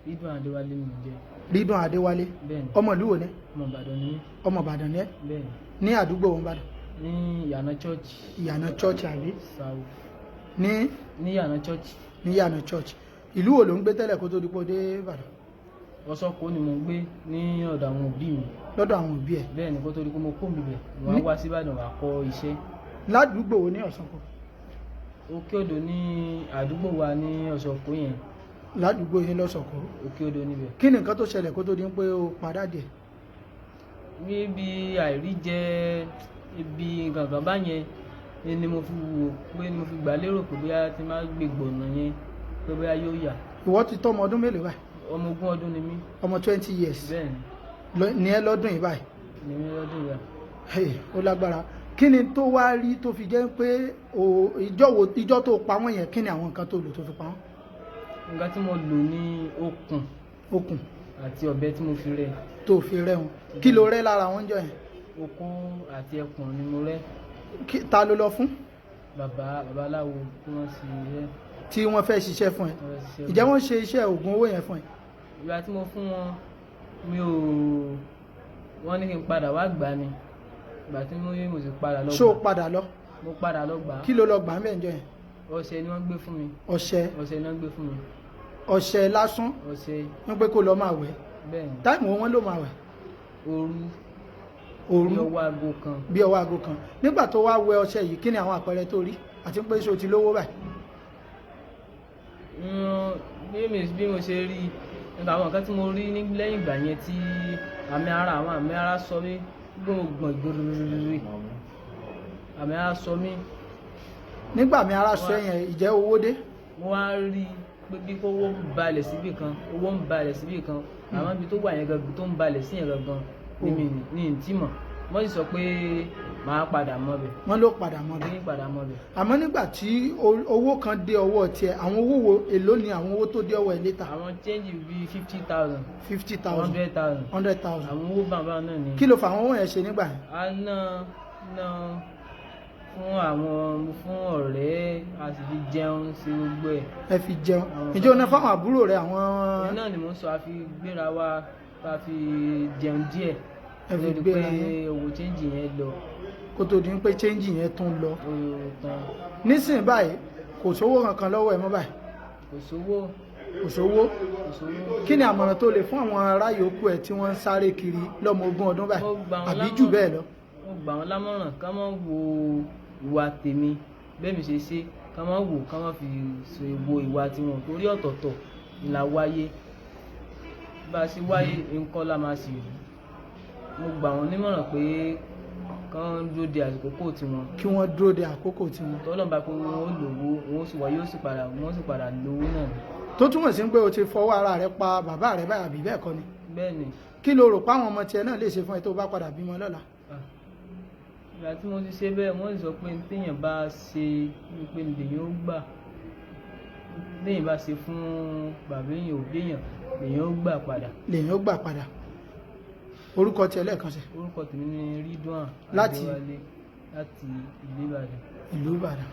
Ridwan Adéwálé mi jẹ́. Ridwan Adéwálé. Bẹ́ẹ̀ni. Ọmọ ìlú wo ni? Ọmọ Ìbàdàn ni mí. Ọmọ Ìbàdàn ni ẹ́? Bẹ́ẹ̀ni. Ní àdúgbò wọn Ìbàdàn? Ní Ìyànà Church. Ìyànà Church àbí? Sáwò. Ní? Ní Ìyànà Church. Ní Ìyànà Church. Ìlú wo ló ń gbé tẹ́lẹ̀ kó tó di pé ó dé Ìbàdàn? Ọ̀ṣọ́kọ̀ ni mo ń gbé ní ọ̀dọ̀ àwọn òbí mi. Lọ́dọ̀ àwọn òbí ẹ̀? Bẹ́ẹ̀ni, kó tó di pé mo kó mi bẹ̀. Wọ́n wá sí Ìbàdàn wá kọ́ iṣẹ́. Ládùúgbò wo ní Ọ̀ṣọ́kọ̀? Òkè Odò ní àdúgbò wa ní Ọ̀ṣọ́kọ̀ yẹn. Ládùúgbò yín lọ́ṣọ̀kọ̀? Òkè Odò níbẹ̀. Kí ni nǹkan tó ṣẹlẹ̀ kó tó di pé ó padà dé? Níbi àìrí jẹ ibi gangan báyẹn ni mo fi wò pé mo fi gbà lérò pé bóyá tí máa gbé gbọ̀nà yẹn pé bóyá yóò yà. Ìwọ ti tọ́ ọmọ ọdún mélòó báyìí? Ọmọ 20 ọdún ni mí. Ọmọ 20 years? Bẹ́ẹ̀ni. Ní ẹ lọ́dún yìí báyìí? Ní mi lọ́dún yìí. Hey, ó lágbára. Kí ni tó wá rí tó fi jẹ́ pé ìjọ tó pa wọ́n yẹn, kí ni àwọn nǹkan tó lò tó fi pa wọ́n? Nǹkan tí mo lò ní okùn àti ọ̀bẹ tí mo fi rẹ́. Tó fi rẹ́ wọn. Kí ló rẹ́ lára wọn jọ yẹn? Okùn àti ẹkùn ni mo rẹ́. Ta ló lọ fún? Babaláwo tí wọ́n sì rẹ́. Tí wọ́n fẹ́ ṣiṣẹ́ fún ẹ. Ìjẹ́ wọ́n ṣe iṣẹ́ ògùn owó yẹn fún ẹ? Ìgbà tí mo fún wọn wọ́n ní kí n padà wá gbà ni. Ìgbà tí mo sì padà lọ gbà. Ṣó padà lọ? Mo padà lọ gbà. Kí ló lọ gbà ń bẹ̀ ń jọ yẹn? Ọṣẹ ni wọ́n gbé fún mi. Ọṣẹ? Ọṣẹ ni wọ́n gbé fún mi. Ọṣẹ lásán? Ọṣẹ. Wọ́n pé kó lọ máa wẹ̀? Bẹ́ẹ̀ni. Táìmù wọn ló máa wẹ̀? Òru. Bí ọwọ́ aago kan. Bí ọwọ́ aago kan. Nígbà tó wá wẹ ọṣẹ yìí, kí ni àwọn àpẹẹrẹ tó rí? Àti pé ṣé o ti lówó báyìí? Bí mo ṣe rí nípa àwọn nǹkan tí mo rí lẹ́yìn ìgbà yẹn tí àwọn àmì ara sọ mí gbọ̀ngbọ̀n gbòòrò. Àmì ara sọ mí. Nígbà mi ara sọ yẹn, ìjẹ́ owó dé? Mo wá rí pé bí owó ń balẹ̀ síbì kan, àwọn ibi tó wà yẹn gangan tó ń balẹ̀ sí yẹn gangan ní ìtì mọ̀. Wọ́n sì sọ pé màá padà mọ́ bẹ̀. Wọ́n ló padà mọ́ bẹ̀. Ní padà mọ́ bẹ̀. Àmọ́ nígbà tí owó kan dé ọwọ́ tiẹ̀, àwọn owó wo èló ni àwọn owó tó dé ọwọ́ ẹ̀ létà? Àwọn change bíi 50,000. 50,000. 100,000. 100,000. Àwọn owó bàbá náà ni. Kí ló fa àwọn owó yẹn ṣe nígbà yẹn? A ná fún ọ̀rẹ́, a sì fi jẹun sí gbogbo ẹ̀. Ẹ fi jẹun. Ǹjẹ́ o ná fáwọn àbúrò rẹ àwọn? Ìyẹn náà ni mo ń sọ, a fi gbéra wa, a fi jẹun díẹ̀. Ẹ fi gbéra yẹn. Pé owó change yẹn lọ. Kó tó di pé change yẹn tún lọ. Nísìnyí báyìí kò sówó kankan lọ́wọ́ ẹ mọ́ báyìí? Kò sówó. Kò sówó? Kí ni àmọ̀ràn tó lè fún àwọn ará yòókù ẹ tí wọ́n ń sáré kiri lọ́mọ 20 ọdún báyìí? Àbí jù bẹ́ẹ̀ lọ? Mo gbà wọ́n lámọ̀ràn ká má wo ìwà tèmi bẹ́ẹ̀ mi ṣe ká má wò ká má fi ṣe wo ìwà tiwọn torí ọ̀tọ̀ọ̀tọ̀ ìlà wáyé bá a ṣe wáyé nǹkan la máa sì rí. Mo gbà wọ́n nímọ̀ràn pé kán dúró de àkókò tiwọn. Kí wọ́n dúró de àkókò tiwọn. Tọ́lọ́run bá pé wọ́n ó lówó wọ́n sì wáyé wọ́n sì padà lówó náà ni. Tó túmọ̀ sí pé o ti fọwọ́ ara rẹ pa bàbá rẹ báyìí àbí bẹ́ẹ̀ kọ́ ni? Bẹ́ẹ̀ni. Kí lo rò páwọn ọmọ tiẹ̀ náà lè ṣe fún ẹ tó bá padà bímọ lọ́la? Ìgbà tí mo ti ṣe bẹ́ẹ̀ wọ́n sì sọ pé téèyàn bá ṣe pé lèyìn ó gbà, téèyàn bá ṣe fún bàbá èèyàn òbí èèyàn lèyìn ó gbà padà. Lèyìn ó gbà padà. Orúkọ tiẹ̀ lẹ́ẹ̀kan sí? Orúkọ tèmi ni Ridwan Láti? Adéwálé láti ìlú Ìbàdàn. Ìlú Ìbàdàn.